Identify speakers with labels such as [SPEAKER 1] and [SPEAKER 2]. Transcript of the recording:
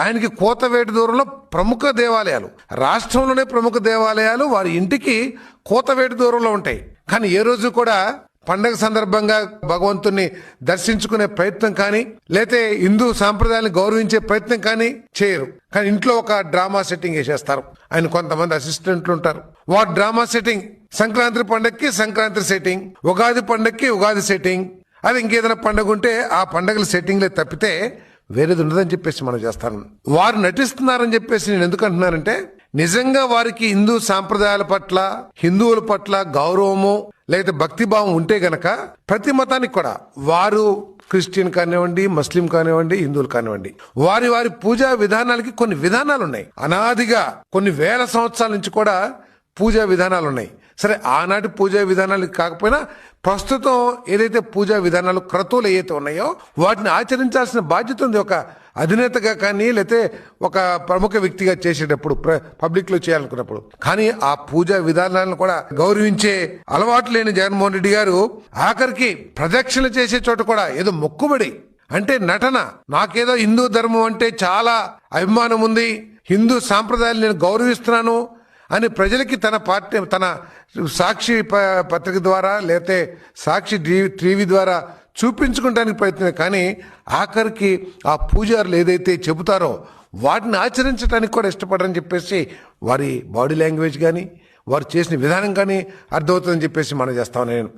[SPEAKER 1] ఆయనకి కోతవేటు దూరంలో ప్రముఖ దేవాలయాలు, రాష్ట్రంలోనే ప్రముఖ దేవాలయాలు వారి ఇంటికి కోతవేటు దూరంలో ఉంటాయి. కానీ ఏ రోజు కూడా పండగ సందర్భంగా భగవంతుణ్ణి దర్శించుకునే ప్రయత్నం కానీ, లేతే హిందూ సాంప్రదాయాన్ని గౌరవించే ప్రయత్నం కానీ చేయరు. కానీ ఇంట్లో ఒక డ్రామా సెట్టింగ్ వేసేస్తారు. ఆయన కొంతమంది అసిస్టెంట్లు ఉంటారు. వాడు డ్రామా సెట్టింగ్, సంక్రాంతి పండగకి సంక్రాంతి సెట్టింగ్, ఉగాది పండగకి ఉగాది సెట్టింగ్, అది ఇంకేదైనా పండుగ ఉంటే ఆ పండుగల సెట్టింగ్లే తప్పితే వేరేది ఉండదని చెప్పేసి మనం చేస్తాను. వారు నటిస్తున్నారని చెప్పేసి నేను ఎందుకు అంటున్నానంటే, నిజంగా వారికి హిందూ సాంప్రదాయాల పట్ల, హిందువుల పట్ల గౌరవము లేదా భక్తిభావం ఉంటే గనక ప్రతి మతానికి కూడా, వారు క్రిస్టియన్ కానివ్వండి, ముస్లిం కానివ్వండి, హిందువులు కానివ్వండి, వారి వారి పూజా విధానాలకి కొన్ని విధానాలు ఉన్నాయి. అనాదిగా కొన్ని వేల సంవత్సరాల నుంచి కూడా పూజా విధానాలు ఉన్నాయి. సరే, ఆనాటి పూజా విధానాలు కాకపోయినా ప్రస్తుతం ఏదైతే పూజా విధానాలు, క్రతువులు ఏవైతే ఉన్నాయో వాటిని ఆచరించాల్సిన బాధ్యత ఉంది. ఒక అధినేతగా కానీ, లేకపోతే ఒక ప్రముఖ వ్యక్తిగా చేసేటప్పుడు, పబ్లిక్ లో చేయాలనుకున్నప్పుడు. కానీ ఆ పూజా విధానాలను కూడా గౌరవించే అలవాటు లేని జగన్మోహన్ రెడ్డి గారు ఆఖరికి ప్రదక్షిణ చేసే చోట కూడా ఏదో మొక్కుబడి అంటే నటన, నాకేదో హిందూ ధర్మం అంటే చాలా అభిమానం ఉంది, హిందూ సాంప్రదాయాలు నేను గౌరవిస్తున్నాను అని ప్రజలకి తన పార్టీ, తన సాక్షి పత్రిక ద్వారా లేకపోతే సాక్షి టీవీ ద్వారా చూపించుకోవడానికి ప్రయత్నం. కానీ ఆఖరికి ఆ పూజారులు ఏదైతే చెబుతారో వాటిని ఆచరించడానికి కూడా ఇష్టపడరని చెప్పేసి వారి బాడీ లాంగ్వేజ్ కానీ, వారు చేసిన విధానం కానీ అర్థమవుతుందని చెప్పేసి మనం చేస్తాను నేను.